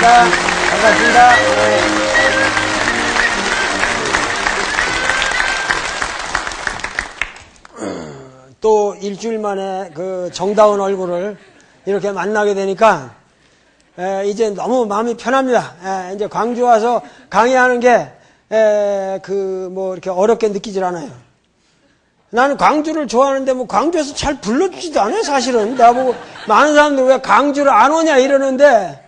반갑습니다. 또 일주일 만에 그 정다운 얼굴을 이렇게 만나게 되니까 이제 너무 마음이 편합니다. 이제 광주 와서 강의하는 게 이렇게 어렵게 느끼질 않아요. 나는 광주를 좋아하는데 뭐 광주에서 잘 불러주지도 않아요, 사실은. 나보고 많은 사람들 왜 광주를 안 오냐 이러는데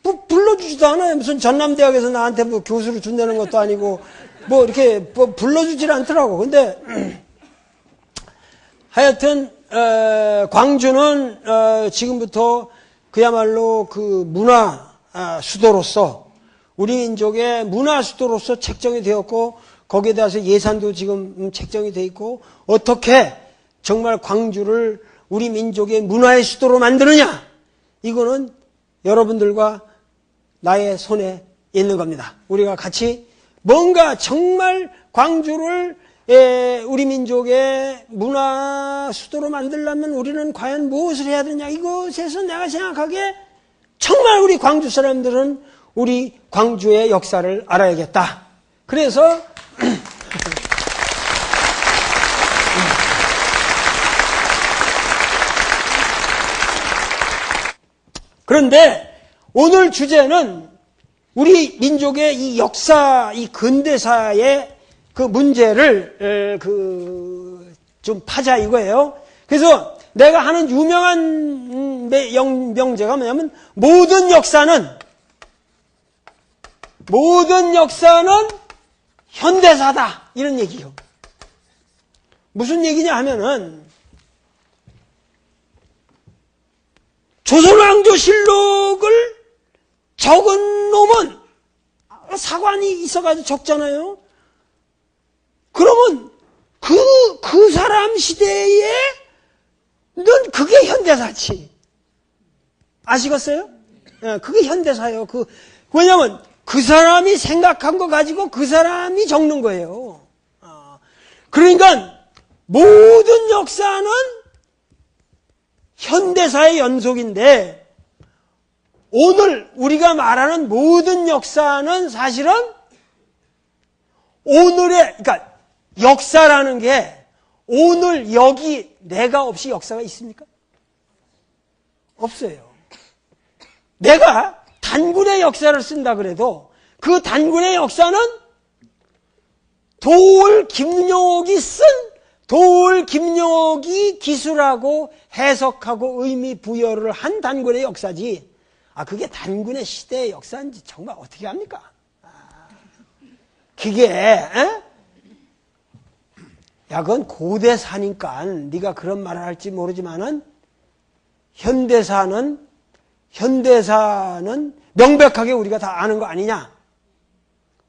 뭐 불러주지도 않아요. 무슨 전남대학에서 나한테 뭐 교수를 준다는 것도 아니고 뭐 이렇게 뭐 불러주질 않더라고. 근데 하여튼 광주는 지금부터 그야말로 그 문화 수도로서 우리 민족의 문화 수도로서 책정이 되었고 거기에 대해서 예산도 지금 책정이 돼 있고 어떻게 정말 광주를 우리 민족의 문화의 수도로 만드느냐 이거는 여러분들과 나의 손에 있는 겁니다. 우리가 같이 뭔가 정말 광주를 우리 민족의 문화 수도로 만들려면 우리는 과연 무엇을 해야 되냐 이것에서 내가 생각하기에 정말 우리 광주 사람들은 우리 광주의 역사를 알아야겠다. 그래서 그런데 오늘 주제는 우리 민족의 이 역사, 이 근대사의 그 문제를 좀 파자 이거예요. 그래서 내가 하는 유명한 명제가 뭐냐면 모든 역사는 현대사다 이런 얘기요. 무슨 얘기냐 하면은 조선왕조실록을 적은 놈은 사관이 있어가지고 적잖아요. 그러면 그 사람 시대에 넌 그게 현대사지. 아시겠어요? 예, 그게 현대사예요. 왜냐면 그 사람이 생각한 거 가지고 그 사람이 적는 거예요. 그러니까 모든 역사는 현대사의 연속인데 오늘 우리가 말하는 모든 역사는 사실은 그러니까 역사라는 게 오늘 여기 내가 없이 역사가 있습니까? 없어요. 내가 단군의 역사를 쓴다 그래도 그 단군의 역사는 도올 김용옥이 기술하고 해석하고 의미 부여를 한 단군의 역사지. 그게 단군의 시대의 역사인지 정말 어떻게 합니까? 그게 그건 고대사니까 네가 그런 말을 할지 모르지만은 현대사는 명백하게 우리가 다 아는 거 아니냐?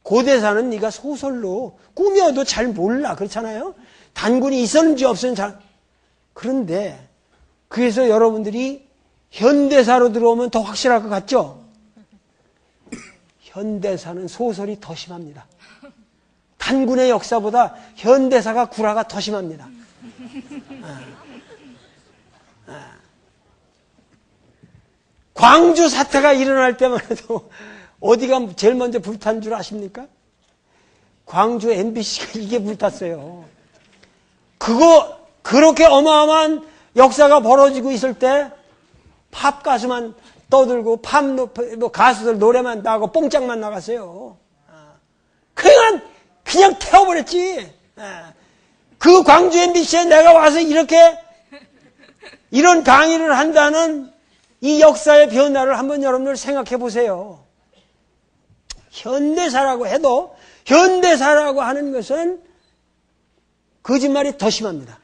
고대사는 네가 소설로 꾸며도 잘 몰라. 그렇잖아요? 단군이 있었는지 없었는지 그런데 그래서 여러분들이 현대사로 들어오면 더 확실할 것 같죠? 현대사는 소설이 더 심합니다. 단군의 역사보다 현대사가 구라가 더 심합니다. 광주 사태가 일어날 때만 해도 어디가 제일 먼저 불탄 줄 아십니까? 광주 MBC가 이게 불탔어요. 그렇게 어마어마한 역사가 벌어지고 있을 때 팝 가수만 떠들고 팝 가수들 노래만 나가고 뽕짝만 나갔어요. 그냥 태워버렸지. 그 광주 MBC에 내가 와서 이런 강의를 한다는 이 역사의 변화를 한번 여러분들 생각해 보세요. 현대사라고 해도 현대사라고 하는 것은 거짓말이 더 심합니다.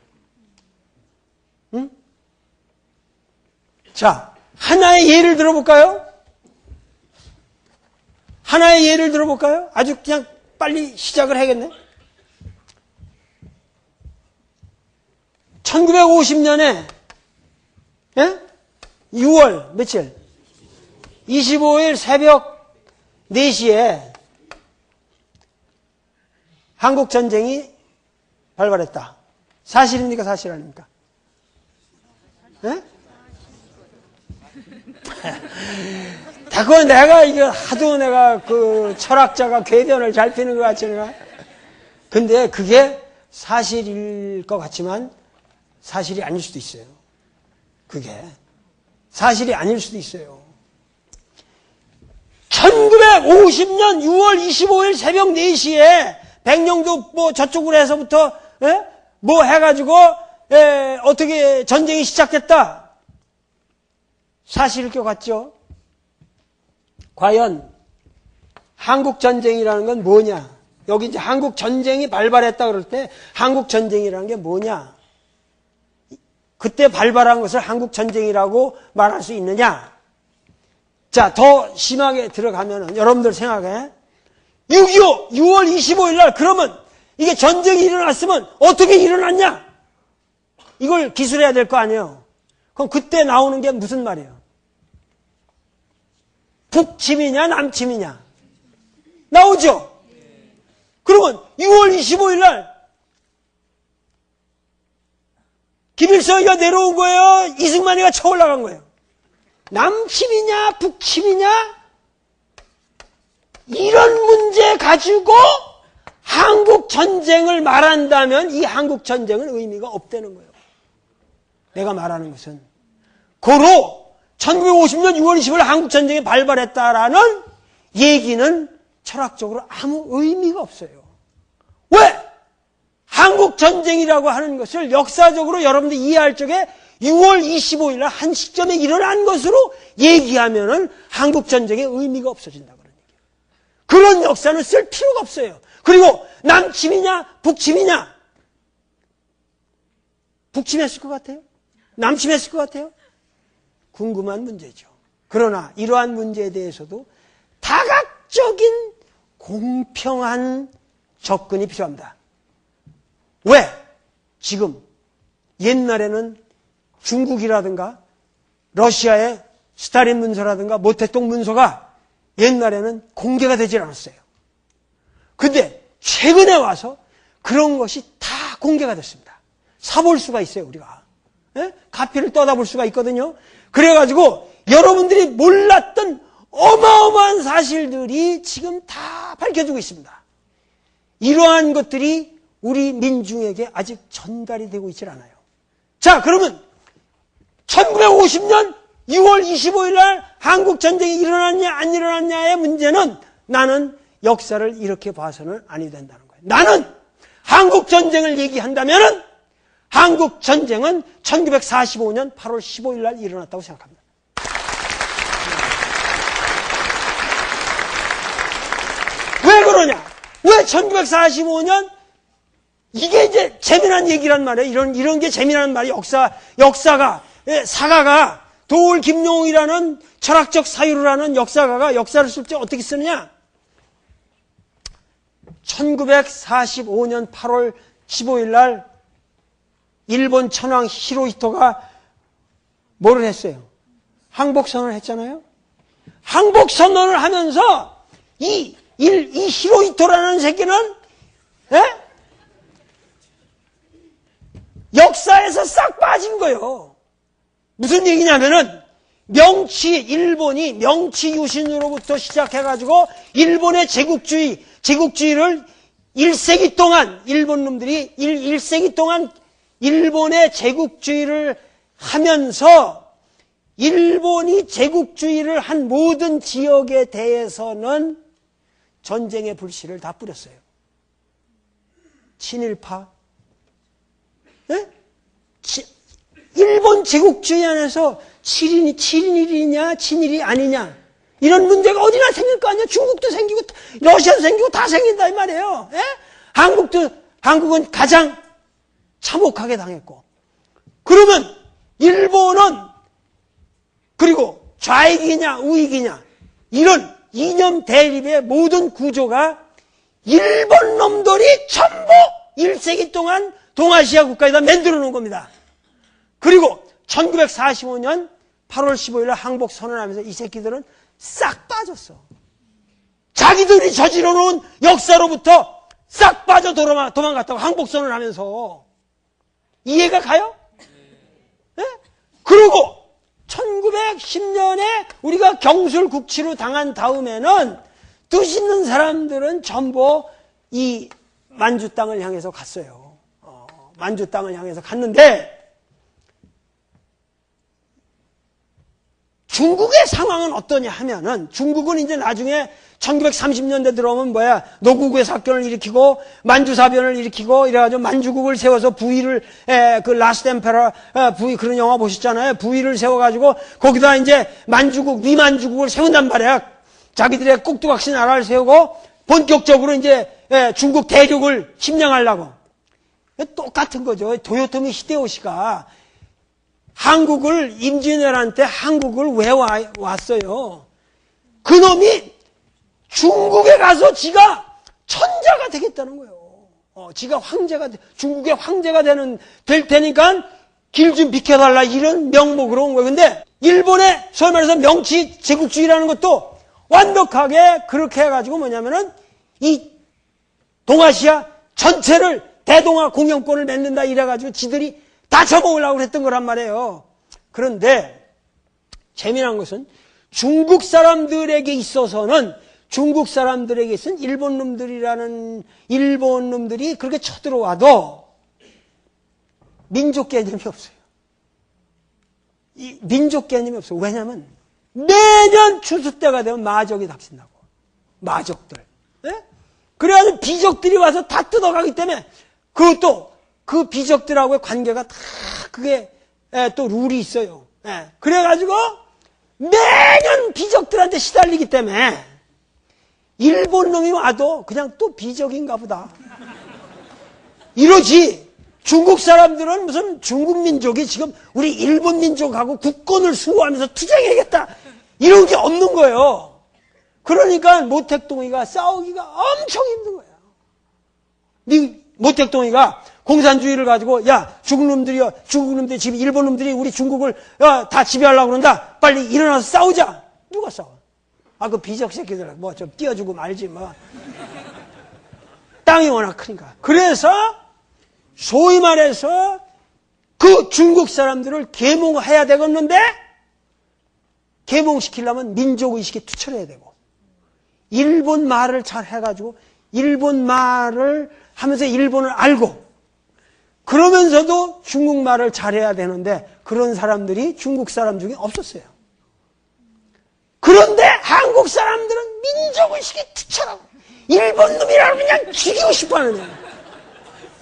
응? 자, 하나의 예를 들어볼까요? 아주 그냥 빨리 시작을 해야겠네. 1950년에 6월 며칠? 25일 새벽 4시에 한국전쟁이 발발했다. 사실입니까? 사실 아닙니까? 자꾸 내가 이거 하도 내가 그 철학자가 궤변을 잘 피는 것 같지 내가. 근데 그게 사실일 것 같지만 사실이 아닐 수도 있어요. 그게 사실이 아닐 수도 있어요. 1950년 6월 25일 새벽 4시에 백령도 뭐 저쪽으로 해서부터 뭐 해가지고 어떻게 전쟁이 시작됐다. 사실일 것 같죠? 과연 한국전쟁이라는 건 뭐냐? 여기 이제 한국전쟁이 발발했다 그럴 때 한국전쟁이라는 게 뭐냐? 그때 발발한 것을 한국전쟁이라고 말할 수 있느냐? 자, 더 심하게 들어가면은 여러분들 생각해. 6.25 6월 25일 날 그러면 이게 전쟁이 일어났으면 어떻게 일어났냐? 이걸 기술해야 될 거 아니에요. 그럼 그때 나오는 게 무슨 말이에요? 북침이냐 남침이냐? 나오죠? 그러면 6월 25일 날 김일성이가 내려온 거예요? 이승만이가 쳐 올라간 거예요? 남침이냐 북침이냐? 이런 문제 가지고 한국전쟁을 말한다면 이 한국전쟁은 의미가 없다는 거예요. 내가 말하는 것은 고로 1950년 6월 20일 한국전쟁이 발발했다라는 얘기는 철학적으로 아무 의미가 없어요. 왜? 한국전쟁이라고 하는 것을 역사적으로 여러분들 이해할 적에 6월 25일 날 한 시점에 일어난 것으로 얘기하면은 한국전쟁의 의미가 없어진다 그런 얘기예요. 그런 역사는 쓸 필요가 없어요. 그리고 남침이냐 북침이냐? 북침했을 것 같아요? 남침했을 것 같아요? 궁금한 문제죠. 그러나 이러한 문제에 대해서도 다각적인 공평한 접근이 필요합니다. 왜? 지금 옛날에는 중국이라든가 러시아의 스탈린 문서라든가 모택동 문서가 옛날에는 공개가 되질 않았어요. 근데 최근에 와서 그런 것이 다 공개가 됐습니다. 사볼 수가 있어요, 우리가. 카피를 떠다볼 수가 있거든요. 그래가지고 여러분들이 몰랐던 어마어마한 사실들이 지금 다 밝혀지고 있습니다. 이러한 것들이 우리 민중에게 아직 전달이 되고 있질 않아요. 자, 그러면 1950년 6월 25일 날 한국전쟁이 일어났냐 안 일어났냐의 문제는 나는 역사를 이렇게 봐서는 아니 된다는 거예요. 나는 한국전쟁을 얘기한다면 한국전쟁은 1945년 8월 15일 날 일어났다고 생각합니다. 왜 그러냐? 왜 1945년? 이게 이제 재미난 얘기란 말이에요. 이런 게 재미난 말이에요. 역사가, 사가가, 도울 김용이라는 철학적 사유를 하는 역사가가 역사를 쓸 때 어떻게 쓰느냐? 1945년 8월 15일 날 일본 천황 히로히토가 뭐를 했어요? 항복선언을 했잖아요? 항복선언을 하면서 이 히로히토라는 새끼는 역사에서 싹 빠진 거예요. 무슨 얘기냐면은 일본이 명치 유신으로부터 시작해가지고 일본의 제국주의를 1세기 동안 일본 놈들이 1세기 동안 일본의 제국주의를 하면서 일본이 제국주의를 한 모든 지역에 대해서는 전쟁의 불씨를 다 뿌렸어요. 친일파. 일본 제국주의 안에서 친일이냐 친일이 아니냐 이런 문제가 어디나 생길 거 아니야. 중국도 생기고 러시아도 생기고 다 생긴다 이 말이에요. 한국은 가장 참혹하게 당했고, 그러면 일본은 그리고 좌익이냐 우익이냐 이런 이념 대립의 모든 구조가 일본 놈들이 전부 1세기 동안 동아시아 국가에다 만들어 놓은 겁니다. 그리고 1945년 8월 15일 날 항복 선언하면서 이 새끼들은 싹 빠졌어. 자기들이 저질러 놓은 역사로부터 싹 빠져 도망갔다고 항복 선언하면서. 이해가 가요? 네? 그리고 1910년에 우리가 경술국치로 당한 다음에는 뜻 있는 사람들은 전부 이 만주 땅을 향해서 갔어요. 만주 땅을 향해서 갔는데 중국의 상황은 어떠냐 하면은 중국은 이제 나중에 1930년대 들어오면 노구구의 사건을 일으키고 만주사변을 일으키고 이래가지고 만주국을 세워서 부위를 그 라스트 엠페러 부위 그런 영화 보셨잖아요. 부위를 세워가지고 거기다 이제 만주국 위만주국을 세운단 말이야. 자기들의 꼭두각시 나라를 세우고 본격적으로 이제 중국 대륙을 침략하려고. 똑같은 거죠. 도요토미 히데요시가 한국을 임진왜란때 한국을 왜 왔어요? 그놈이 중국에 가서 지가 천자가 되겠다는 거예요. 지가 중국의 황제가 될 테니까 길 좀 비켜달라 이런 명목으로 온 거예요. 근데 일본의 소위 말해서 명치 제국주의라는 것도 완벽하게 그렇게 해가지고 뭐냐면은 이 동아시아 전체를 대동아 공영권을 맺는다 이래가지고 지들이 다 쳐먹으려고 그랬던 거란 말이에요. 그런데 재미난 것은 중국 사람들에게 있어서는 일본 놈들이 그렇게 쳐들어와도 민족 개념이 없어요. 민족 개념이 없어요. 왜냐하면 매년 추수 때가 되면 마적이 닥친다고. 마적들. 네? 그래가지고 비적들이 와서 다 뜯어가기 때문에 그것도 그 비적들하고의 관계가 다 그게 또 룰이 있어요. 그래가지고 매년 비적들한테 시달리기 때문에 일본 놈이 와도 그냥 또 비적인가 보다. 이러지. 중국 사람들은 무슨 중국 민족이 지금 우리 일본 민족하고 국권을 수호하면서 투쟁해야겠다. 이런 게 없는 거예요. 그러니까 모택동이가 싸우기가 엄청 힘든 거예요. 모택동이가 공산주의를 가지고 중국 놈들이 지금 일본 놈들이 우리 중국을 다 지배하려고 그런다. 빨리 일어나서 싸우자. 누가 싸워? 그 비적 새끼들 뭐 좀 띄워주고 말지 뭐. 땅이 워낙 크니까. 그래서 소위 말해서 그 중국 사람들을 계몽해야 되겠는데 계몽시키려면 민족의식이 투철해야 되고 일본 말을 잘 해가지고 일본 말을 하면서 일본을 알고 그러면서도 중국말을 잘해야 되는데 그런 사람들이 중국 사람 중에 없었어요. 그런데 한국 사람들은 민족의식이 투철하고 일본 놈이라고 그냥 죽이고 싶어하는 거예요.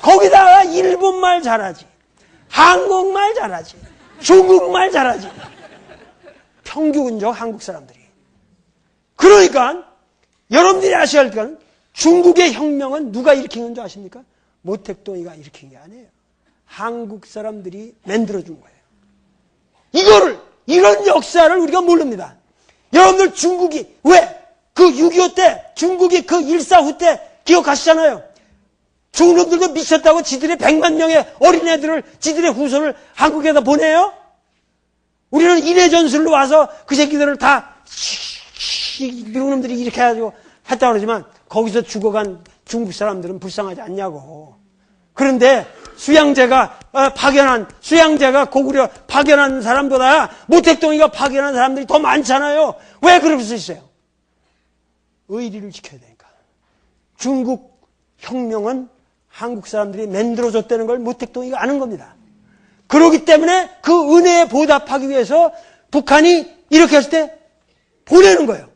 거기다가 일본말 잘하지, 한국말 잘하지, 중국말 잘하지. 평균적 한국 사람들이. 그러니까 여러분들이 아셔야 할 건 중국의 혁명은 누가 일으킨 줄 아십니까? 모택동이가 일으킨 게 아니에요. 한국 사람들이 만들어준 거예요. 이런 역사를 우리가 모릅니다. 여러분들 중국이 왜 그 6.25 때 중국이 그 1.4후 때 기억하시잖아요. 중국놈들도 미쳤다고 지들의 100만 명의 어린애들을 지들의 후손을 한국에다 보내요? 우리는 인해전술로 와서 그 새끼들을 다 미국 놈들이 이렇게 해가지고 했다고 그러지만 거기서 죽어간 중국 사람들은 불쌍하지 않냐고. 그런데 수양제가 고구려 파견한 사람보다 모택동이가 파견한 사람들이 더 많잖아요. 왜 그럴 수 있어요? 의리를 지켜야 되니까. 중국 혁명은 한국 사람들이 만들어줬다는 걸 모택동이가 아는 겁니다. 그렇기 때문에 그 은혜에 보답하기 위해서 북한이 이렇게 했을 때 보내는 거예요.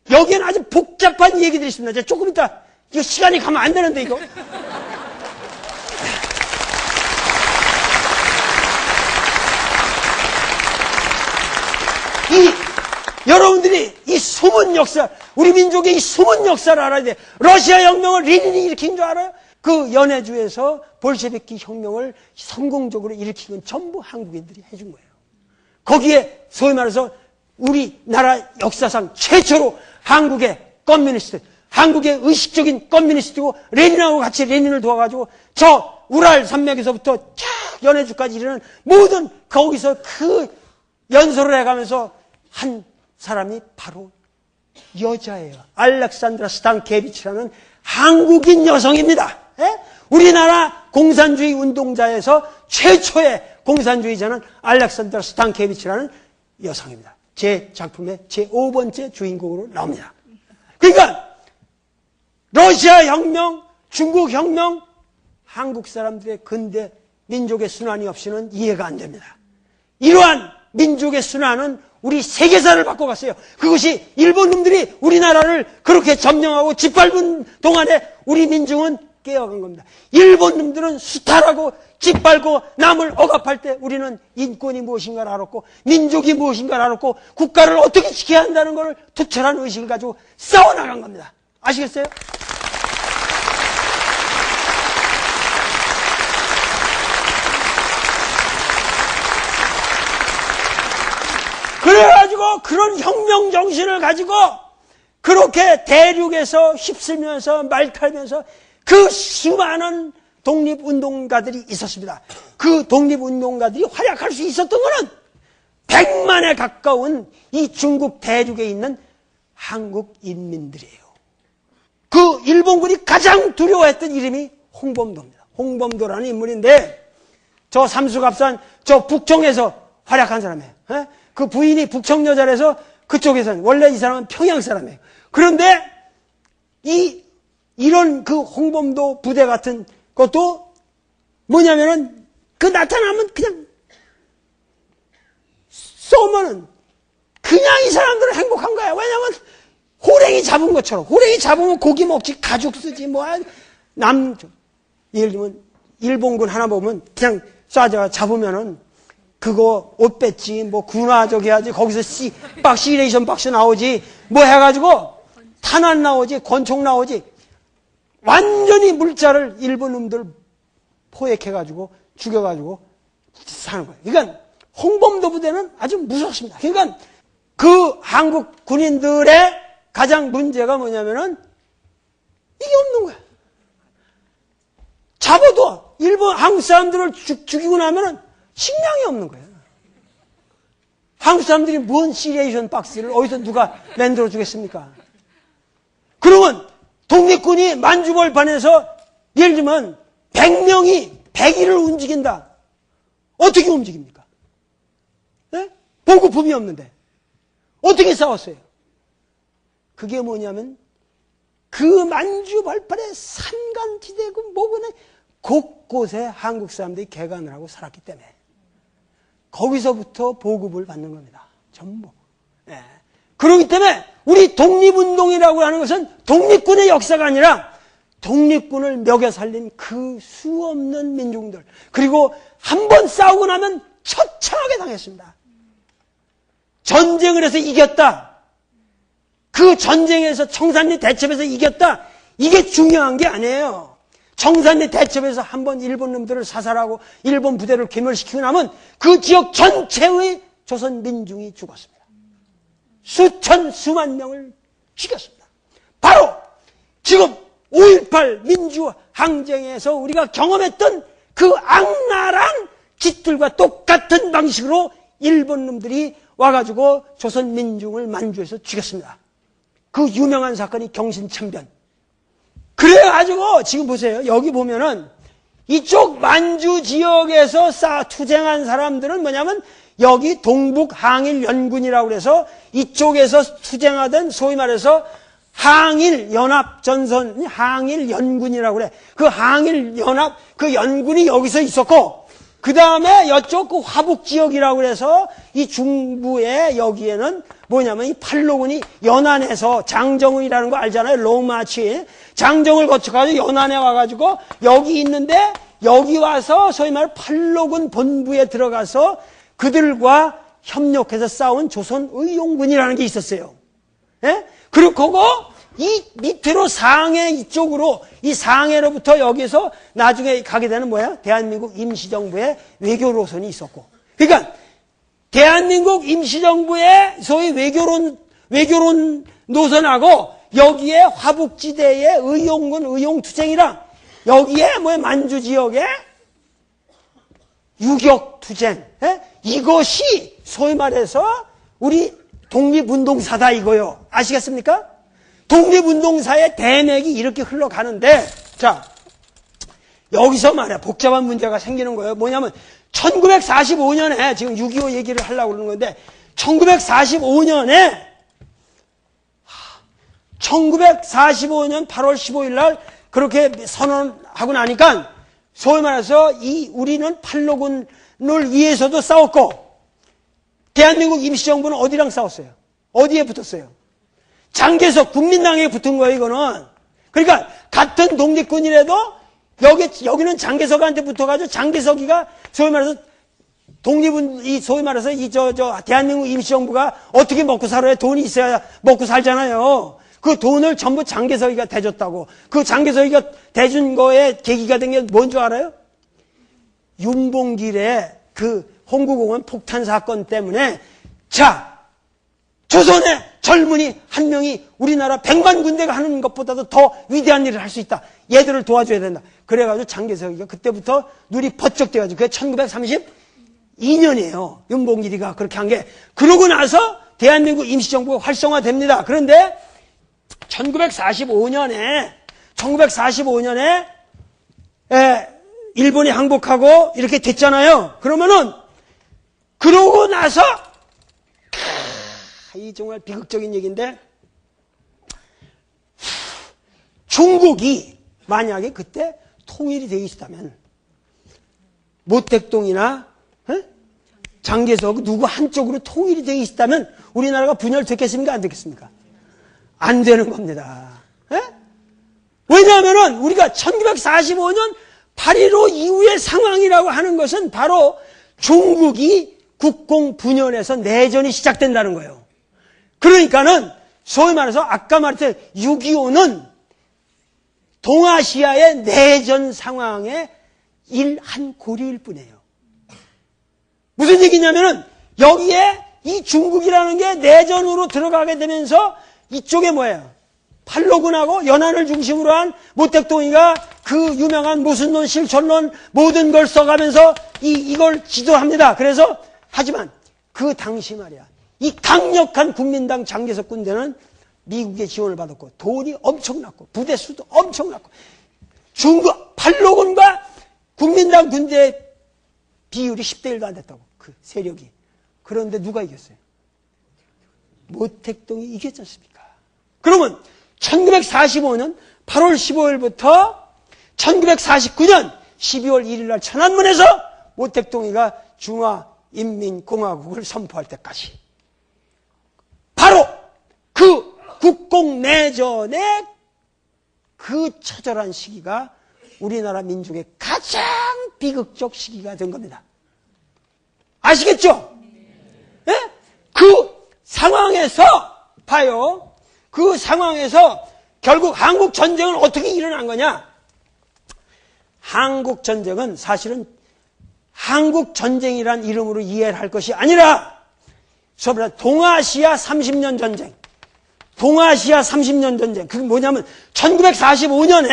여기에는 아주 복잡한 얘기들이 있습니다. 제가 조금 이따 이거 시간이 가면 안 되는데 이거. 여러분들이 이 숨은 역사, 우리 민족의 이 숨은 역사를 알아야 돼. 러시아 혁명을 레닌이 일으킨 줄 알아요? 그 연해주에서 볼셰비키 혁명을 성공적으로 일으킨 건 전부 한국인들이 해준 거예요. 거기에 소위 말해서 우리나라 역사상 최초로 한국의 커뮤니스트, 한국의 의식적인 커뮤니스트고 레닌하고 같이 레닌을 도와가지고 저 우랄 산맥에서부터 쫙 연해주까지 이르는 모든 거기서 그 연설을 해가면서 한 사람이 바로 여자예요. 알렉산드라 스탄케비치라는 한국인 여성입니다. 예? 우리나라 공산주의 운동자에서 최초의 공산주의자는 알렉산더 스탄케비치라는 여성입니다. 제 작품의 제5번째 주인공으로 나옵니다. 그러니까 러시아 혁명, 중국 혁명, 한국 사람들의 근대 민족의 순환이 없이는 이해가 안 됩니다. 이러한 민족의 순환은 우리 세계사를 바꿔갔어요. 그것이 일본 놈들이 우리나라를 그렇게 점령하고 짓밟은 동안에 우리 민중은 깨어간 겁니다. 일본 놈들은 수탈하고 짓밟고 남을 억압할 때 우리는 인권이 무엇인가를 알았고 민족이 무엇인가를 알았고 국가를 어떻게 지켜야 한다는 것을 투철한 의식을 가지고 싸워나간 겁니다. 아시겠어요? 그래가지고 그런 혁명 정신을 가지고 그렇게 대륙에서 휩쓸면서 말탈면서 그 수많은 독립운동가들이 있었습니다. 그 독립운동가들이 활약할 수 있었던 것은 100만에 가까운 이 중국 대륙에 있는 한국 인민들이에요. 그 일본군이 가장 두려워했던 이름이 홍범도입니다. 홍범도라는 인물인데 저 삼수갑산 저 북청에서 활약한 사람이에요. 그 부인이 북청 여자라서 그쪽에서는 원래 이 사람은 평양 사람이에요. 그런데 이런 그 홍범도 부대 같은 것도 뭐냐면은 그 나타나면 그냥 쏘면은 그냥 이 사람들은 행복한 거야. 왜냐면 호랭이 잡은 것처럼 호랭이 잡으면 고기 먹지 가죽 쓰지 예를 들면 일본군 하나 보면 그냥 쏴져 잡으면은 그거 옷 뺐지 뭐 군화 저기 하지 거기서 시레이션 박스 나오지 뭐 해가지고 탄환 나오지 권총 나오지 완전히 물자를 일본 놈들 포획해가지고 죽여가지고 사는 거예요. 그러니까 홍범도 부대는 아주 무섭습니다. 그러니까 그 한국 군인들의 가장 문제가 뭐냐면은 이게 없는 거야. 잡아도 일본 한국 사람들을 죽이고 나면은 식량이 없는 거예요. 한국 사람들이 뭔 시레이션 박스를 어디서 누가 만들어 주겠습니까? 그러면 독립군이 만주벌판에서 예를 들면 100명이 100일을 움직인다. 어떻게 움직입니까? 네? 보급품이 없는데. 어떻게 싸웠어요? 그게 뭐냐면 그 만주벌판의 산간지대고 뭐구나 곳곳에 한국 사람들이 개간을 하고 살았기 때문에 거기서부터 보급을 받는 겁니다. 전부. 네. 그렇기 때문에 우리 독립운동이라고 하는 것은 독립군의 역사가 아니라 독립군을 먹여 살린 그 수없는 민중들 그리고 한 번 싸우고 나면 처참하게 당했습니다. 전쟁을 해서 이겼다. 그 전쟁에서 청산리 대첩에서 이겼다. 이게 중요한 게 아니에요. 청산리 대첩에서 한번 일본 놈들을 사살하고 일본 부대를 괴멸시키고 나면 그 지역 전체의 조선 민중이 죽었습니다. 수천 수만 명을 죽였습니다. 바로 지금 5.18 민주항쟁에서 우리가 경험했던 그 악랄한 짓들과 똑같은 방식으로 일본 놈들이 와가지고 조선 민중을 만주에서 죽였습니다. 그 유명한 사건이 경신참변. 그래가지고 지금 보세요. 여기 보면은 이쪽 만주 지역에서 투쟁한 사람들은 뭐냐면 여기 동북항일연군이라고 그래서 이쪽에서 투쟁하던 소위 말해서 항일연합전선 항일연군이라고 그래. 그 항일연합 그 연군이 여기서 있었고 그 다음에 이쪽 그 화북지역이라고 그래서 이 중부에 여기에는 뭐냐면 이 팔로군이 연안에서 장정을이라는 거 알잖아요. 롱마치. 장정을 거쳐가지고 연안에 와가지고 여기 있는데 여기 와서 소위 말해 팔로군 본부에 들어가서 그들과 협력해서 싸운 조선의용군이라는 게 있었어요. 예? 그리고 그거 이 밑으로 상해 이쪽으로 이 상해로부터 여기서 나중에 가게 되는 뭐야? 대한민국 임시정부의 외교 노선이 있었고. 그러니까 대한민국 임시정부의 소위 외교론 노선하고 여기에 화북지대의 의용군 의용투쟁이랑 여기에 뭐야 만주 지역의 유격투쟁 이것이 소위 말해서 우리 독립운동사다 이거요. 아시겠습니까? 독립운동사의 대맥이 이렇게 흘러가는데 자 여기서 말이야 복잡한 문제가 생기는 거예요. 뭐냐면 1945년에 지금 6.25 얘기를 하려고 그러는 건데 1945년 8월 15일 날 그렇게 선언하고 나니까 소위 말해서 우리는 팔로군을 위해서도 싸웠고 대한민국 임시정부는 어디랑 싸웠어요? 어디에 붙었어요? 장개석 국민당에 붙은 거예요, 이거는. 그러니까 같은 독립군이라도 여기는 장개석한테 붙어가지고 장개석이가 소위 말해서 독립은 소위 말해서 대한민국 임시정부가 어떻게 먹고 살아야 돈이 있어야 먹고 살잖아요. 그 돈을 전부 장개석이가 대줬다고. 그 장개석이가 대준 거에 계기가 된 게 뭔 줄 알아요? 윤봉길의 그 홍구공원 폭탄 사건 때문에 조선의 젊은이 한 명이 우리나라 100만 군대가 하는 것보다도 더 위대한 일을 할 수 있다. 얘들을 도와줘야 된다. 그래가지고 장개석이가 그때부터 눈이 번쩍 떼가지고 그게 1932년이에요. 윤봉길이가 그렇게 한 게. 그러고 나서 대한민국 임시정부가 활성화됩니다. 그런데 1945년에 일본이 항복하고 이렇게 됐잖아요. 그러면은 그러고 나서 이 정말 비극적인 얘기인데 중국이 만약에 그때 통일이 되어 있었다면 모택동이나 장개석 누구 한쪽으로 통일이 되어 있었다면 우리나라가 분열됐겠습니까? 안 됐겠습니까? 안 되는 겁니다. 왜냐하면 우리가 1945년 8.15 이후의 상황이라고 하는 것은 바로 중국이 국공 분열해서 내전이 시작된다는 거예요. 그러니까는 소위 말해서 아까 말했던 6.25는 동아시아의 내전 상황의 한 고리일 뿐이에요. 무슨 얘기냐면은 여기에 이 중국이라는 게 내전으로 들어가게 되면서 이쪽에 뭐예요? 팔로군하고 연안을 중심으로 한 모택동이가 그 유명한 모순론, 실존론 모든 걸 써가면서 이걸 지도합니다. 그래서 하지만 그 당시 말이야. 이 강력한 국민당 장개석 군대는 미국의 지원을 받았고 돈이 엄청났고 부대 수도 엄청났고 중국 팔로군과 국민당 군대의 비율이 10대 1도 안 됐다고. 그 세력이. 그런데 누가 이겼어요? 모택동이 이겼지 않습니까? 그러면 1945년 8월 15일부터 1949년 12월 1일 날 천안문에서 모택동이가 중화인민공화국을 선포할 때까지 바로 그 국공내전의 그 처절한 시기가 우리나라 민족의 가장 비극적 시기가 된 겁니다. 아시겠죠? 네? 그 상황에서 봐요. 그 상황에서 결국 한국전쟁은 어떻게 일어난 거냐? 한국전쟁은 사실은 한국전쟁이란 이름으로 이해를 할 것이 아니라 동아시아 30년 전쟁. 동아시아 30년 전쟁. 그게 뭐냐면 1945년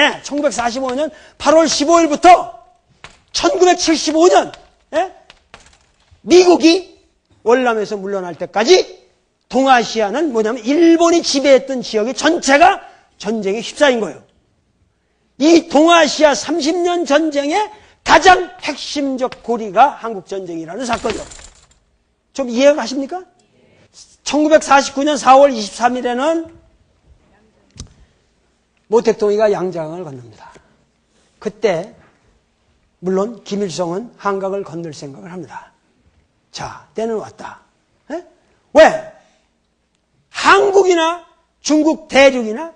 8월 15일부터 1975년 미국이 월남에서 물러날 때까지 동아시아는 뭐냐면 일본이 지배했던 지역의 전체가 전쟁에 휩싸인 거예요. 이 동아시아 30년 전쟁의 가장 핵심적 고리가 한국전쟁이라는 사건이죠. 좀 이해가 가십니까? 1949년 4월 23일에는 모택동이가 양장을 건넙니다. 그때 물론 김일성은 한강을 건널 생각을 합니다. 자, 때는 왔다. 왜? 한국이나 중국 대륙이나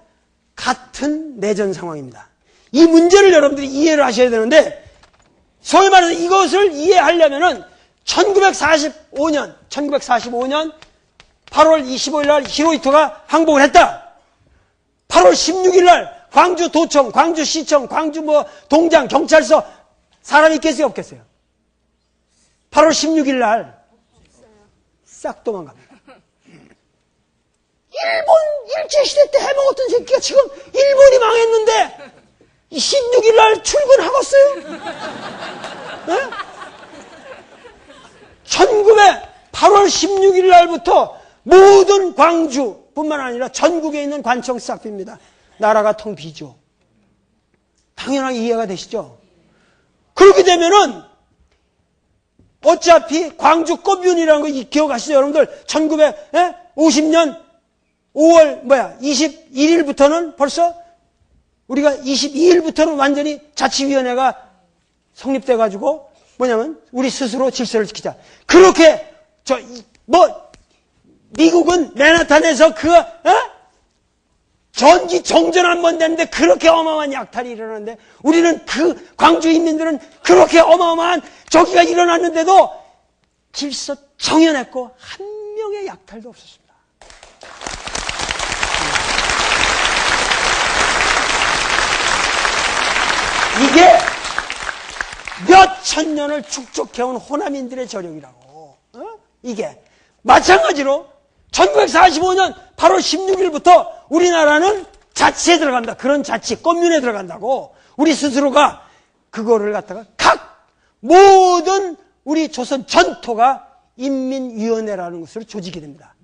같은 내전 상황입니다. 이 문제를 여러분들이 이해를 하셔야 되는데 소위 말해서 이것을 이해하려면은 1945년 8월 25일 날 히로히토가 항복을 했다. 8월 16일 날 광주도청, 광주시청, 광주 동장, 경찰서 사람이 있겠어요, 없겠어요? 8월 16일 날 싹 도망갑니다. 일본 일제시대 때 해먹었던 새끼가 지금 일본이 망했는데 16일 날 출근하겠어요? 네? 8월 16일 날부터 모든 광주뿐만 아니라 전국에 있는 관청 싹 빕니다. 나라가 텅 비죠. 당연하게 이해가 되시죠? 그렇게 되면은 어차피 광주 꽃윤이라는 거 기억하시죠? 여러분들 1950년 5월 21일부터는 벌써 우리가 22일부터는 완전히 자치위원회가 성립돼가지고 뭐냐면 우리 스스로 질서를 지키자. 그렇게 미국은 맨하탄에서 전기 정전 한 번 되는데 그렇게 어마어마한 약탈이 일어나는데 우리는 광주 인민들은 그렇게 어마어마한 저기가 일어났는데도 질서 정연했고 한 명의 약탈도 없었습니다. 이게 몇천 년을 축적해온 호남인들의 저력이라고. 이게 마찬가지로 1945년 8월 16일부터 우리나라는 자치에 들어간다. 그런 자치, 꽃윤에 들어간다고. 우리 스스로가 그거를 갖다가 모든 우리 조선 전토가 인민위원회라는 것으로 조직이 됩니다.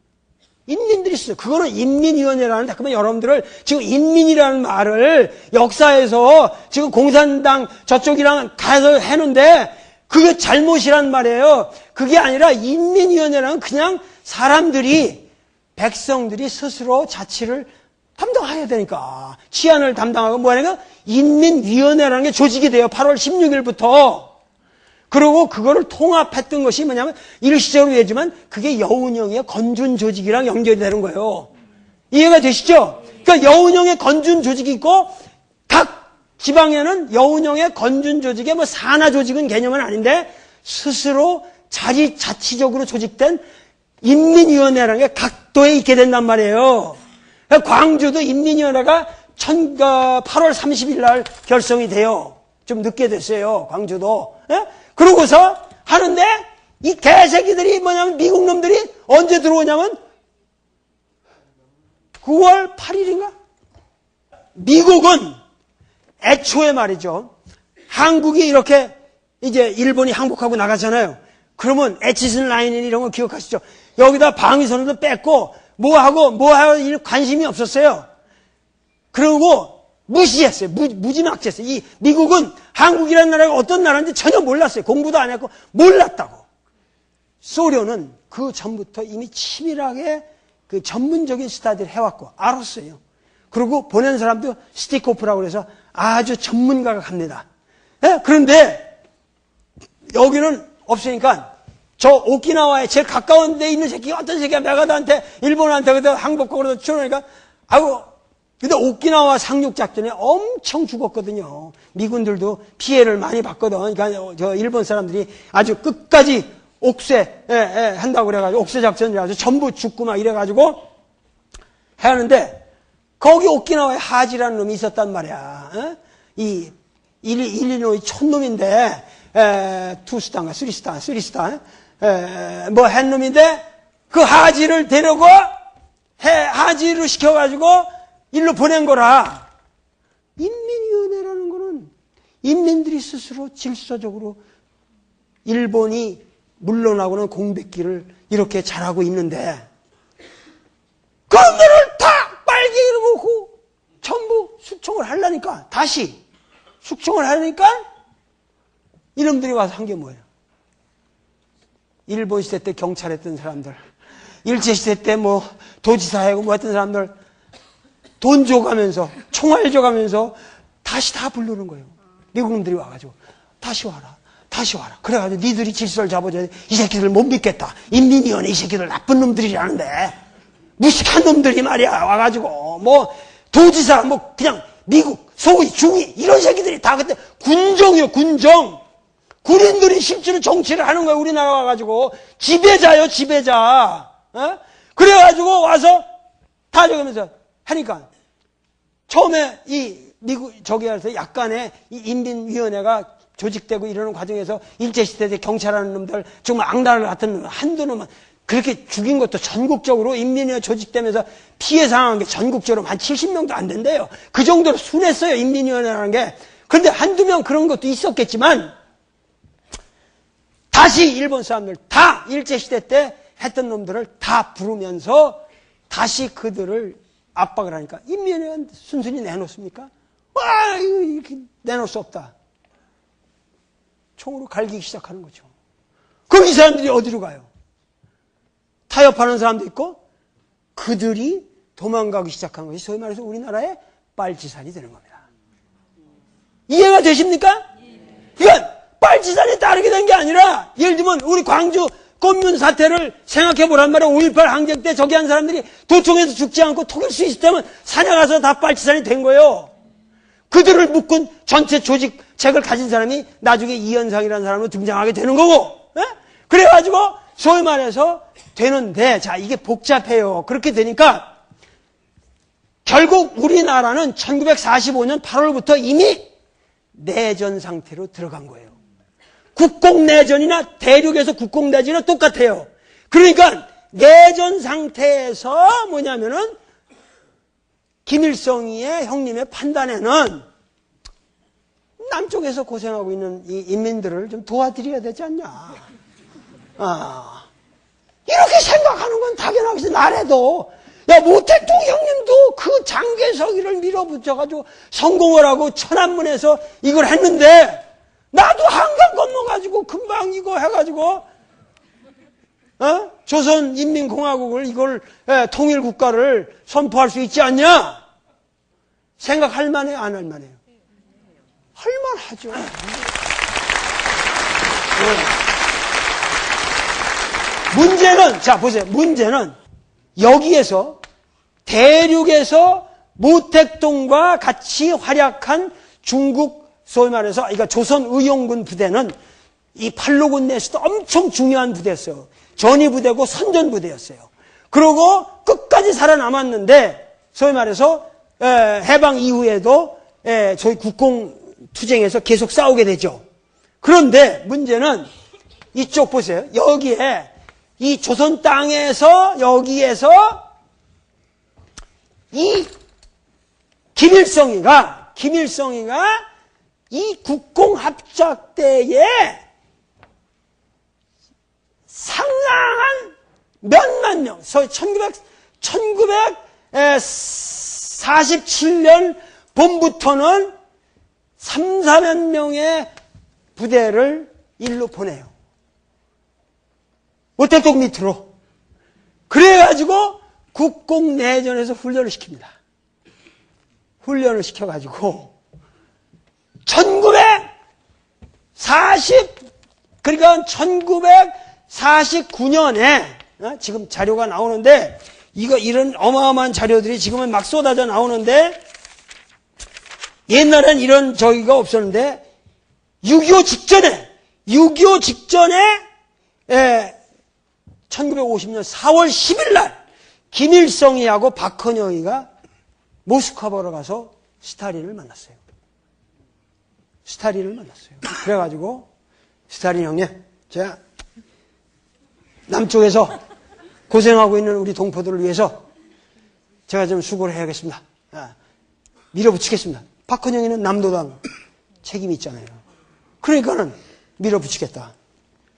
인민들이 있어요. 그거는 인민위원회라는데, 그러면 여러분들을 지금 인민이라는 말을 역사에서 지금 공산당 저쪽이랑 가서 해놓는데 그게 잘못이란 말이에요. 그게 아니라 인민위원회라는 그냥 사람들이, 백성들이 스스로 자치를 담당해야 되니까. 치안을 담당하고 뭐하니까 인민위원회라는 게 조직이 돼요. 8월 16일부터. 그리고 그거를 통합했던 것이 뭐냐면 일시적으로 얘기하지만 그게 여운형의 건준 조직이랑 연결이 되는 거예요. 이해가 되시죠? 그러니까 여운형의 건준 조직이 있고 각 지방에는 여운형의 건준 조직의 산하 조직은 개념은 아닌데 스스로 자치적으로 조직된 인민위원회라는 게 각도에 있게 된단 말이에요. 그러니까 광주도 인민위원회가 8월 30일 날 결성이 돼요. 좀 늦게 됐어요. 광주도. 예? 그러고서 하는데 이 개새끼들이 뭐냐면 미국 놈들이 언제 들어오냐면 9월 8일인가? 미국은 애초에 말이죠. 한국이 이렇게 이제 일본이 항복하고 나가잖아요. 그러면 에치슨 라인 이런 거 기억하시죠? 여기다 방위선도 뺐고 뭐하고 관심이 없었어요. 그리고 무시했어요. 무지막지했어요. 이 미국은 한국이라는 나라가 어떤 나라인지 전혀 몰랐어요. 공부도 안 했고 몰랐다고. 소련은 그 전부터 이미 치밀하게 그 전문적인 스타디를 해왔고 알았어요. 그리고 보낸 사람도 스티코프라고 해서 아주 전문가가 갑니다. 네? 그런데 여기는 없으니까 저 오키나와에 제일 가까운 데 있는 새끼가 어떤 새끼가 메가드한테 일본한테 그때 항복하고 그러다 추노니까 근데 오키나와 상륙작전에 엄청 죽었거든요. 미군들도 피해를 많이 봤거든. 그러니까 저 일본 사람들이 아주 끝까지 옥쇄 한다고 그래가지고 옥쇄 작전이라서 전부 죽고 막 이래가지고 하는데 거기 오키나와에 하지라는 놈이 있었단 말이야. 이 일리노이 촌놈인데 투스타인가 쓰리스타 뭐 한 놈인데 그 하지를 데려고 하지를 시켜가지고 일로 보낸 거라. 인민위원회라는 거는 인민들이 스스로 질서적으로 일본이 물러나고는 공백기를 이렇게 잘하고 있는데 그런 거를 다 빨개 이러고 전부 숙청을 하려니까 다시 숙청을 하려니까 이놈들이 와서 한 게 뭐예요? 일본 시대 때 경찰했던 사람들, 일제시대 때 도지사하고 했던 사람들 돈 줘가면서, 총알 줘가면서 다시 다 부르는 거예요. 미국 놈들이 와가지고 다시 와라. 다시 와라. 그래가지고 니들이 질서를 잡아줘야 돼. 이 새끼들 못 믿겠다. 인민위원회 이 새끼들 나쁜 놈들이라는데 무식한 놈들이 말이야 와가지고 도지사 그냥 미국 소위 중위 이런 새끼들이 다 그때 군정이요 군정. 군인들이 실제로 정치를 하는 거예요. 우리나라 와가지고 지배자요 지배자. 그래가지고 와서 다 저기면서 하니까 처음에 이 미국 저기에서 약간의 이 인민위원회가 조직되고 이러는 과정에서 일제시대 때 경찰하는 놈들 정말 악랄 같은 놈 한두 놈은 그렇게 죽인 것도 전국적으로 인민위원회 조직되면서 피해 상한 게 전국적으로 한 70명도 안 된대요. 그 정도로 순했어요. 인민위원회라는 게. 그런데 한두 명 그런 것도 있었겠지만 다시 일본 사람들 다 일제시대 때 했던 놈들을 다 부르면서 다시 그들을 압박을 하니까 인민위원회는 순순히 내놓습니까? 와 이거 이렇게 내놓을 수 없다. 총으로 갈기기 시작하는 거죠. 그럼 이 사람들이 어디로 가요? 타협하는 사람도 있고 그들이 도망가기 시작한 것이 소위 말해서 우리나라의 빨치산이 되는 겁니다. 이해가 되십니까? 이건 빨치산에 따르게 된 게 아니라 예를 들면 우리 광주 꽃문 사태를 생각해 보란 말이에요. 5.18 항쟁 때 저기 한 사람들이 도청에서 죽지 않고 독일 수 있었다면 산에 가서 다 빨치산이 된 거예요. 그들을 묶은 전체 조직책을 가진 사람이 나중에 이현상이라는 사람으로 등장하게 되는 거고, 예? 그래가지고 소위 말해서 되는데, 자, 이게 복잡해요. 그렇게 되니까 결국 우리나라는 1945년 8월부터 이미 내전 상태로 들어간 거예요. 국공내전이나 대륙에서 국공내전이나 똑같아요. 그러니까 내전 상태에서 뭐냐면은 김일성이의 형님의 판단에는 남쪽에서 고생하고 있는 이 인민들을 좀 도와드려야 되지 않냐. 이렇게 생각하는 건 당연하겠어. 나래도. 야, 모택동 형님도 그 장개석이를 밀어붙여가지고 성공을 하고 천안문에서 이걸 했는데 나도 한강 건너가지고 금방 이거 해가지고 조선인민공화국을 이걸 통일국가를 선포할 수 있지 않냐? 생각할 만해요? 안 할 만해요? 할 만하죠. 문제는, 자 보세요. 문제는 여기에서 대륙에서 모택동과 같이 활약한 중국 소위 말해서 그러니까 조선의용군 부대는 이 팔로군 내에서도 엄청 중요한 부대였어요. 전위부대고 선전부대였어요. 그리고 끝까지 살아남았는데 소위 말해서 해방 이후에도 저희 국공투쟁에서 계속 싸우게 되죠. 그런데 문제는 이쪽 보세요. 여기에 이 조선 땅에서 여기에서 이 김일성이가 이 국공합작 때에 상당한 몇만 명, 소위 1947년 봄부터는 3, 4만 명의 부대를 일로 보내요. 모택동 밑으로. 그래가지고 국공내전에서 훈련을 시킵니다. 훈련을 시켜가지고 1940, 그러니까 1949년에 지금 자료가 나오는데 이런 어마어마한 자료들이 지금은 막 쏟아져 나오는데 옛날엔 이런 저기가 없었는데 6.25 직전에 1950년 4월 10일 날 김일성이하고 박헌영이가 모스크바로 가서 스타린을 만났어요. 그래가지고 스타린 형님, 제가 남쪽에서 고생하고 있는 우리 동포들을 위해서 제가 좀 수고를 해야겠습니다. 밀어붙이겠습니다. 박헌영이는 남도당 책임이 있잖아요. 그러니까는 밀어붙이겠다.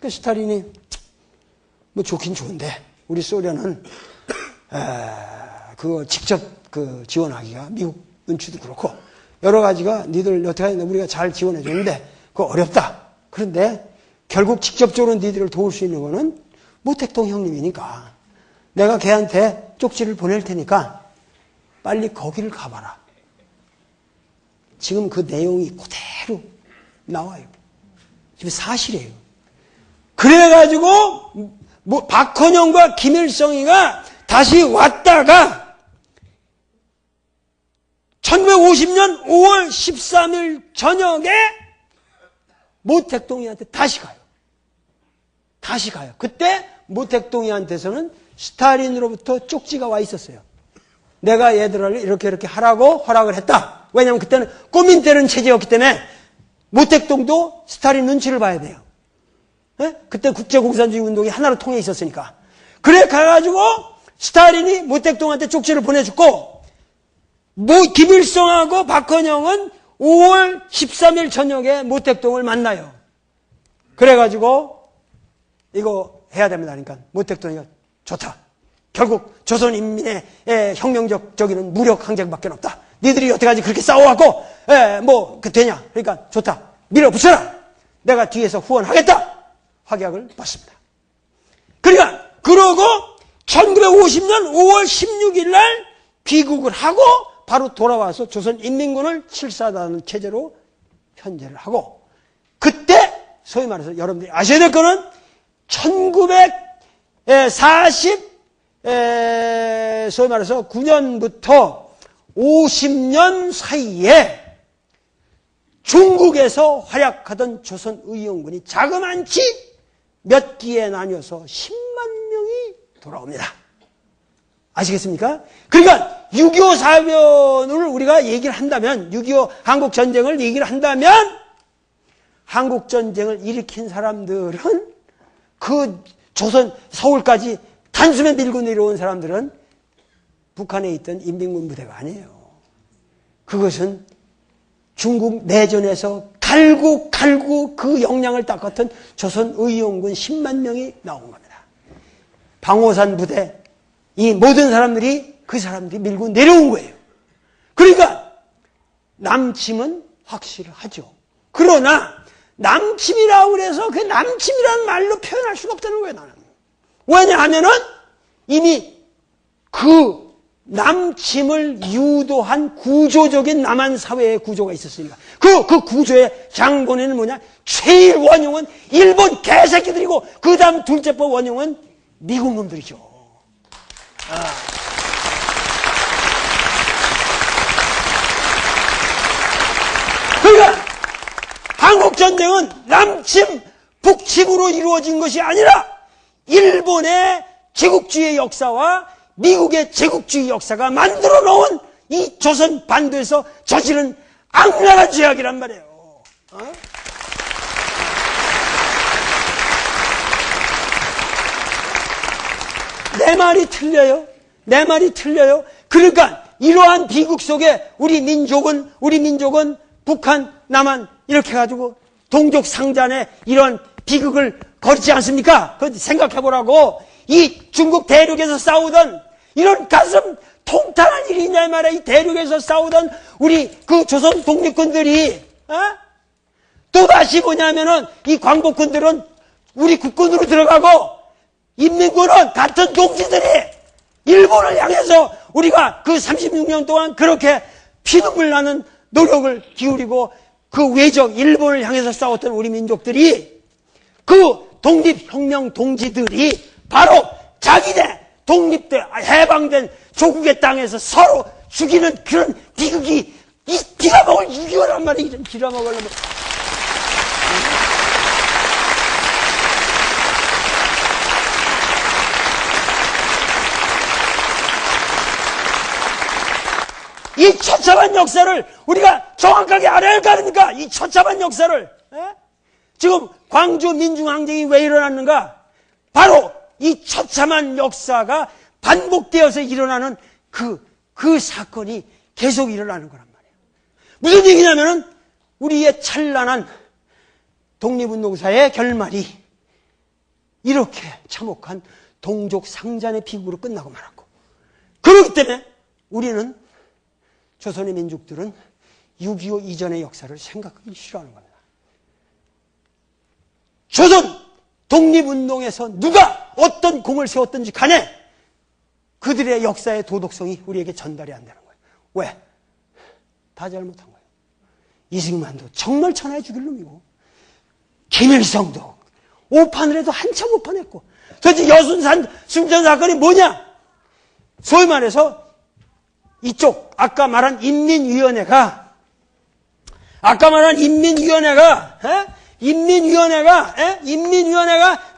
그 스타린이 뭐 좋긴 좋은데 우리 소련은 그거 직접 지원하기가 미국 눈치도 그렇고 여러 가지가 니들 여태까지 우리가 잘 지원해 줬는데 그거 어렵다. 그런데 결국 직접적으로 니들을 도울 수 있는 거는 모택동 형님이니까 내가 걔한테 쪽지를 보낼 테니까 빨리 거기를 가봐라. 지금 그 내용이 그대로 나와요. 지금 사실이에요. 그래가지고 박헌영과 김일성이가 다시 왔다가 1950년 5월 13일 저녁에 모택동이한테 다시 가요. 그때 모택동이한테서는 스타린으로부터 쪽지가 와 있었어요. 내가 얘들을 이렇게 하라고 허락을 했다. 왜냐하면 그때는 꼬민 때는 체제였기 때문에 모택동도 스타린 눈치를 봐야 돼요. 그때 국제공산주의 운동이 하나로 통해 있었으니까. 그래 가가지고 스타린이 모택동한테 쪽지를 보내줬고 김일성하고 박헌영은 5월 13일 저녁에 모택동을 만나요. 그래가지고 이거 해야 됩니다. 그러니까 모택동이가 좋다. 결국 조선인민의 혁명적 저기는 무력 항쟁밖에 없다. 니들이 여태까지 그렇게 싸워갖고 되냐. 그러니까 좋다. 밀어붙여라. 내가 뒤에서 후원하겠다. 확약을 받습니다. 그러니까 그러고 1950년 5월 16일 날 귀국을 하고 바로 돌아와서 조선인민군을 칠사단을 체제로 편제를 하고, 그때 소위 말해서 여러분들이 아셔야 될 거는 1940 소위 말해서 9년부터 50년 사이에 중국에서 활약하던 조선의용군이 자그만치 몇 기에 나뉘어서 10만 명이 돌아옵니다. 아시겠습니까? 그러니까 6.25 사변을 우리가 얘기를 한다면, 6.25 한국전쟁을 얘기를 한다면, 한국전쟁을 일으킨 사람들은 그 조선 서울까지 단숨에 밀고 내려온 사람들은 북한에 있던 인민군 부대가 아니에요. 그것은 중국 내전에서 갈고 그 역량을 닦았던 조선의용군 10만 명이 나온 겁니다. 방호산 부대, 이 모든 사람들이 그 사람들이 밀고 내려온 거예요. 그러니까 남침은 확실하죠. 그러나 남침이라고 해서 그 남침이라는 말로 표현할 수가 없다는 거예요, 나는. 왜냐하면은 이미 그 남침을 유도한 구조적인 남한 사회의 구조가 있었으니까. 그 구조의 장본에는 뭐냐? 최일 원흉은 일본 개새끼들이고, 그 다음 둘째 번 원흉은 미국 놈들이죠. 그러니까 한국전쟁은 남침, 북침으로 이루어진 것이 아니라 일본의 제국주의 역사와 미국의 제국주의 역사가 만들어 놓은 이 조선 반도에서 저지른 악랄한 죄악이란 말이에요. 내 말이 틀려요? 내 말이 틀려요? 그러니까 이러한 비극 속에 우리 민족은 북한, 남한 이렇게 해가지고 동족 상잔의 이런 비극을 거치지 않습니까? 그거 생각해보라고. 이 중국 대륙에서 싸우던 이런 가슴 통탄한 일이 있냐 말이야. 이 대륙에서 싸우던 우리 그 조선 독립군들이 또다시 뭐냐면은 이 광복군들은 우리 국군으로 들어가고, 인민군은 같은 동지들이 일본을 향해서 우리가 그 36년 동안 그렇게 피눈물 나는 노력을 기울이고 그 외적 일본을 향해서 싸웠던 우리 민족들이, 그 독립혁명 동지들이 바로 자기네 독립된 해방된 조국의 땅에서 서로 죽이는 그런 비극이 이 빌어먹을 6.25란 말이야. 이런 빌어먹으려면. 이 처참한 역사를 우리가 정확하게 알아야 할 거 아닙니까? 이 처참한 역사를. 지금 광주 민중항쟁이 왜 일어났는가? 바로 이 처참한 역사가 반복되어서 일어나는 그 사건이 계속 일어나는 거란 말이에요. 무슨 얘기냐면은 우리의 찬란한 독립운동사의 결말이 이렇게 참혹한 동족 상잔의 비극으로 끝나고 말았고, 그렇기 때문에 우리는, 조선의 민족들은 6.25 이전의 역사를 생각하기 싫어하는 겁니다. 조선 독립운동에서 누가 어떤 공을 세웠든지 간에 그들의 역사의 도덕성이 우리에게 전달이 안 되는 거예요. 왜? 다 잘못한 거예요. 이승만도 정말 천하에 죽일 놈이고, 김일성도 오판을 해도 한참 오판했고, 도대체 여순산 순천 사건이 뭐냐? 소위 말해서 이쪽 아까 말한 인민위원회가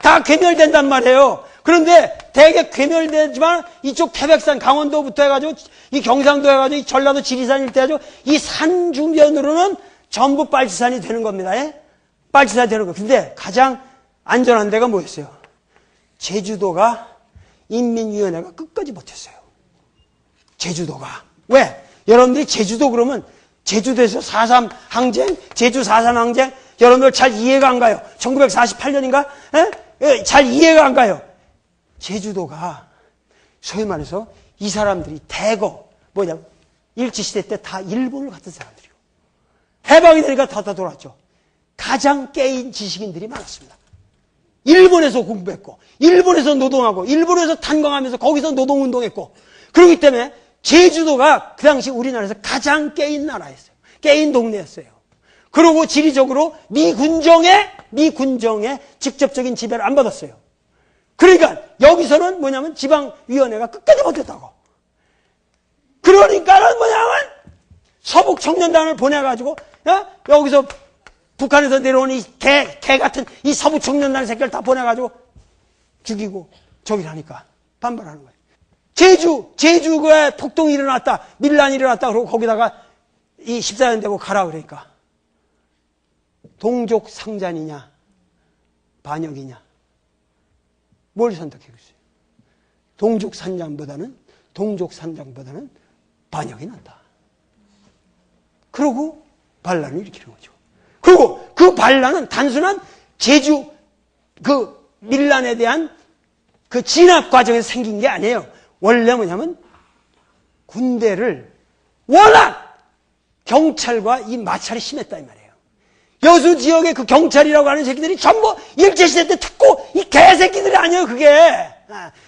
다 괴멸된단 말이에요. 그런데 대개 괴멸되지만 이쪽 태백산 강원도부터 해가지고 이 경상도 해가지고 이 전라도 지리산 일대 해가지고 이 산 주변으로는 전부 빨치산이 되는 겁니다. 빨치산이 되는 거. 근데 가장 안전한 데가 뭐였어요? 제주도가 인민위원회가 끝까지 버텼어요. 제주도가. 왜? 여러분들이 제주도 그러면 제주도에서 4.3 항쟁, 제주 4.3 항쟁, 여러분들 잘 이해가 안 가요. 1948년인가? 잘 이해가 안 가요. 제주도가 소위 말해서 이 사람들이 대거 일제시대 때 다 일본을 갔던 사람들이고, 해방이 되니까 다 돌아왔죠. 가장 깨인 지식인들이 많았습니다. 일본에서 공부했고, 일본에서 노동하고, 일본에서 탄광하면서 거기서 노동운동했고, 그렇기 때문에 제주도가 그 당시 우리나라에서 가장 깨인 나라였어요. 깨인 동네였어요. 그리고 지리적으로 미 군정의 직접적인 지배를 안 받았어요. 그러니까 여기서는 뭐냐면 지방위원회가 끝까지 버텼다고. 그러니까는 뭐냐면 서북 청년단을 보내가지고 여기서 북한에서 내려온 이 개 같은 이 서북 청년단 새끼를 다 보내가지고 죽이고 저기를 하니까 반발하는 거예요. 제주가 폭동이 일어났다, 밀란이 일어났다, 그러고 거기다가 이 14년 되고 가라 그러니까 동족 상잔이냐 반역이냐 뭘 선택했어요? 동족 상장보다는 반역이 낫다. 그러고 반란을 일으키는 거죠. 그리고 그 반란은 단순한 제주 그 밀란에 대한 그 진압 과정에서 생긴 게 아니에요. 원래 뭐냐면 군대를 워낙 경찰과 이 마찰이 심했다 이 말이에요. 여수 지역의 그 경찰이라고 하는 새끼들이 전부 일제시대 때 특고 이 개새끼들이 아니에요 그게.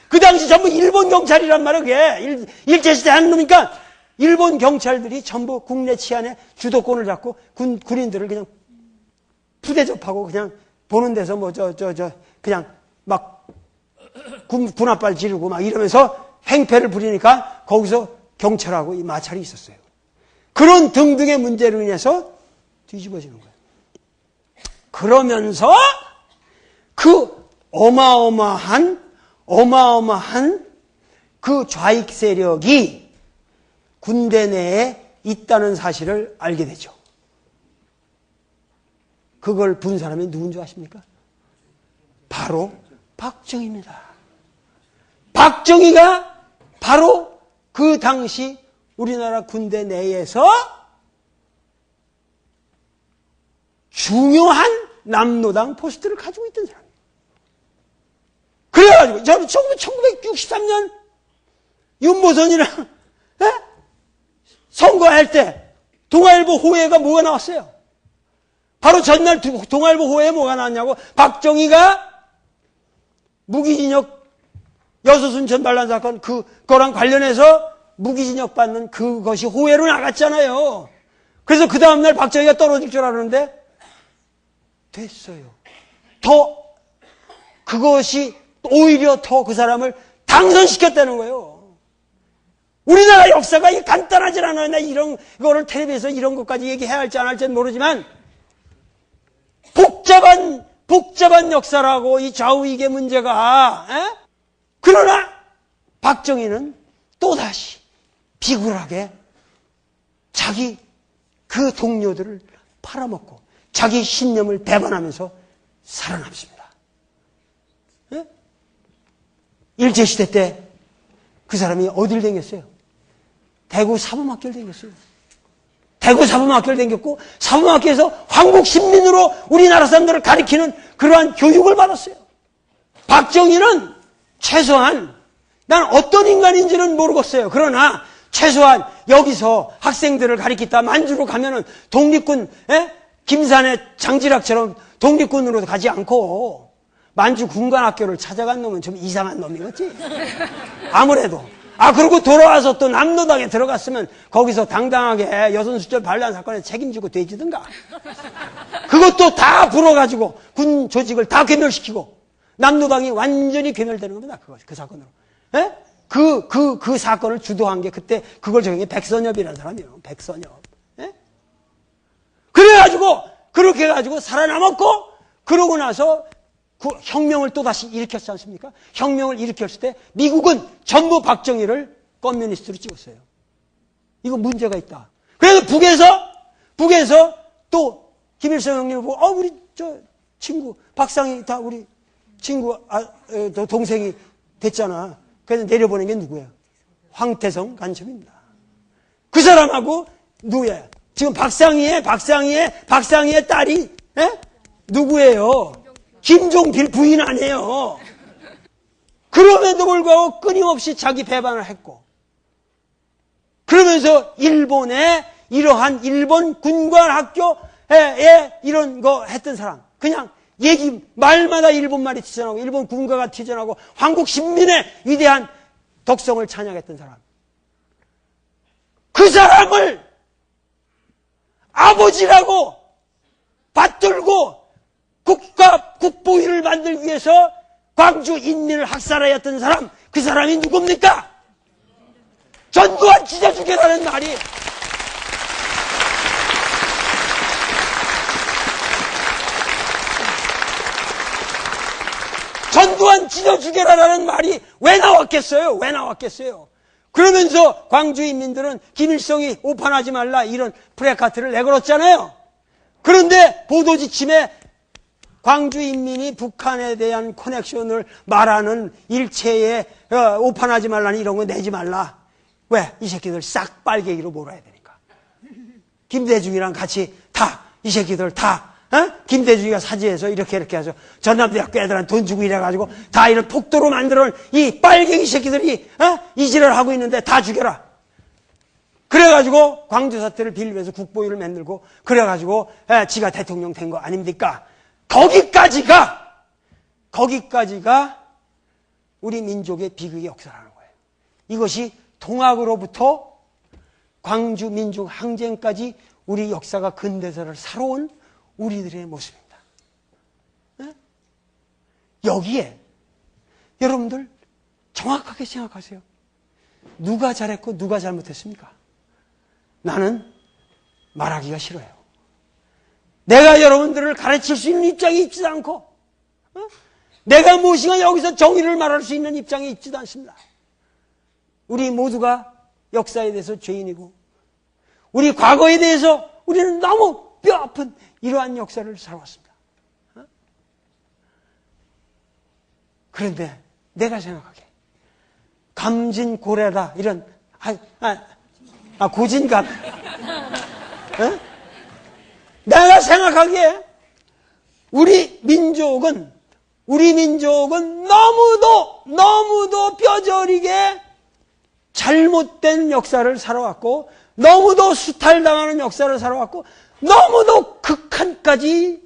그 당시 전부 일본 경찰이란 말이에요 그게. 일제시대 하는 놈이니까 일본 경찰들이 전부 국내 치안에 주도권을 잡고 군인들을 그냥 푸대접하고 그냥 보는 데서 뭐 그냥 막 군합발 지르고 막 이러면서 행패를 부리니까 거기서 경찰하고 이 마찰이 있었어요. 그런 등등의 문제로 인해서 뒤집어지는 거예요. 그러면서 그 어마어마한 그 좌익 세력이 군대 내에 있다는 사실을 알게 되죠. 그걸 본 사람이 누군지 아십니까? 바로 박정희입니다. 박정희가 바로 그 당시 우리나라 군대 내에서 중요한 남노당 포스트를 가지고 있던 사람이에요. 그래가지고 저는 1963년 윤보선이랑 선거할 때 동아일보 호해가 뭐가 나왔어요? 바로 전날 동아일보 호해에 뭐가 나왔냐고, 박정희가 무기징역 여수순천 반란 사건 그거랑 관련해서 무기징역 받는 그것이 호해로 나갔잖아요. 그래서 그 다음날 박정희가 떨어질 줄 알았는데 됐어요. 그것이 오히려 더 그 사람을 당선시켰다는 거예요. 우리나라 역사가 간단하지 않아요. 나 이런 거를 텔레비에서 이런 것까지 얘기해야 할지 안 할지는 모르지만 복잡한 역사라고 이 좌우익의 문제가. 그러나 박정희는 또다시 비굴하게 자기 그 동료들을 팔아먹고 자기 신념을 배반하면서 살아남습니다. 일제시대 때 그 사람이 어딜 댕겼어요? 대구 사범학교를 댕겼어요. 대구 사범학교를 댕겼고 사범학교에서 황국신민으로 우리나라 사람들을 가리키는 그러한 교육을 받았어요. 박정희는 최소한 난 어떤 인간인지는 모르겠어요. 그러나 최소한 여기서 학생들을 가리키다 만주로 가면은 독립군 김산의 장지락처럼 독립군으로 가지 않고 만주 군관학교를 찾아간 놈은 좀 이상한 놈이겠지. 아무래도. 그리고 돌아와서 또 남노당에 들어갔으면 거기서 당당하게 여선수절 반란 사건에 책임지고 되지든가. 그것도 다 불어가지고 군 조직을 다 괴멸시키고 남노당이 완전히 괴멸되는 겁니다. 그 사건으로. 그 사건을 주도한 게 그때 그걸 정한 게 백선엽이라는 사람이에요. 백선엽. 그래가지고 그렇게 해가지고 살아남았고 그러고 나서 그 혁명을 또다시 일으켰지 않습니까? 혁명을 일으켰을 때 미국은 전부 박정희를 커뮤니스트로 찍었어요. 이거 문제가 있다. 그래서 북에서 또 김일성 형님을 보고 우리 저 친구 박상희 다 우리 친구 동생이 됐잖아. 그래서 내려보낸 게 누구예요? 황태성 간첩입니다. 그 사람하고 누구예요? 지금 박상희의 딸이 누구예요? 김종필 부인 아니에요. 그럼에도 불구하고 끊임없이 자기 배반을 했고 그러면서 일본의 이러한 일본 군관학교에 이런 거 했던 사람 그냥 말마다 일본 말이 튀어나오고 일본 군가가 튀어나오고 한국 신민의 위대한 덕성을 찬양했던 사람. 그 사람을 아버지라고 받들고 국보위를 만들기 위해서 광주 인민을 학살하였던 사람, 그 사람이 누굽니까? 전두환 찢어주게라는 말이 전두환 찢어주게라는 말이 왜 나왔겠어요? 왜 나왔겠어요? 그러면서 광주 인민들은 김일성이 오판하지 말라 이런 프레카트를 내걸었잖아요. 그런데 보도지침에 광주 인민이 북한에 대한 커넥션을 말하는 일체에 오판하지 말라는 이런 거 내지 말라. 왜? 이 새끼들 싹 빨갱이로 몰아야 되니까. 김대중이랑 같이 이 새끼들 김대중이가 사지해서 이렇게 해서 전남대학교 애들한테 돈 주고 이래가지고 다 이런 폭도로 만들어놓은 이 빨갱이 새끼들이 이지랄 하고 있는데 다 죽여라. 그래가지고 광주 사태를 빌면서 국보위를 만들고 그래가지고 지가 대통령 된 거 아닙니까? 거기까지가 우리 민족의 비극의 역사라는 거예요. 이것이 동학으로부터 광주 민족 항쟁까지 우리 역사가 근대사를 살아온 우리들의 모습입니다. 여기에 여러분들 정확하게 생각하세요. 누가 잘했고 누가 잘못했습니까? 나는 말하기가 싫어요. 내가 여러분들을 가르칠 수 있는 입장에 있지도 않고 내가 무엇인가 여기서 정의를 말할 수 있는 입장에 있지도 않습니다. 우리 모두가 역사에 대해서 죄인이고 우리 과거에 대해서 우리는 너무 뼈아픈 이러한 역사를 살아왔습니다. 그런데 내가 생각하기에 감진고래다 이런 고진감 내가 생각하기에 우리 민족은 너무도 뼈저리게 잘못된 역사를 살아왔고 너무도 수탈당하는 역사를 살아왔고 너무도 극한에까지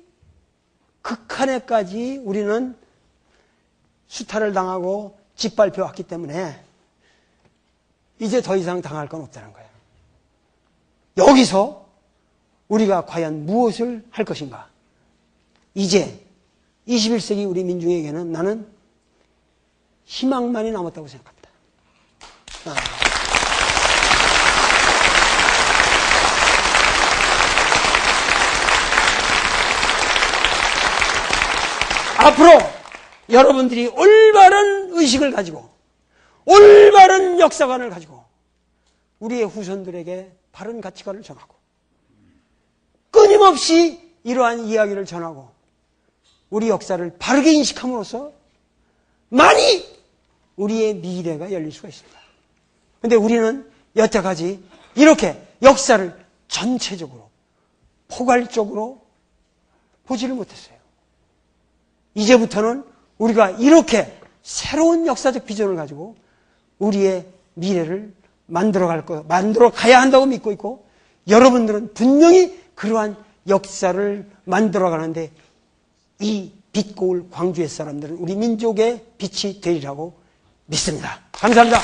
우리는 수탈을 당하고 짓밟혀왔기 때문에 이제 더 이상 당할 건 없다는 거예요. 여기서 우리가 과연 무엇을 할 것인가? 이제 21세기 우리 민중에게는 나는 희망만이 남았다고 생각합니다. 앞으로 여러분들이 올바른 의식을 가지고 올바른 역사관을 가지고 우리의 후손들에게 바른 가치관을 전하고 끊임없이 이러한 이야기를 전하고 우리 역사를 바르게 인식함으로써 많이 우리의 미래가 열릴 수가 있습니다. 그런데 우리는 여태까지 이렇게 역사를 전체적으로 포괄적으로 보지를 못했어요. 이제부터는 우리가 이렇게 새로운 역사적 비전을 가지고 우리의 미래를 만들어 가야 한다고 믿고 있고 여러분들은 분명히 그러한 역사를 만들어 가는데 이 빛고울 광주의 사람들은 우리 민족의 빛이 되리라고 믿습니다. 감사합니다.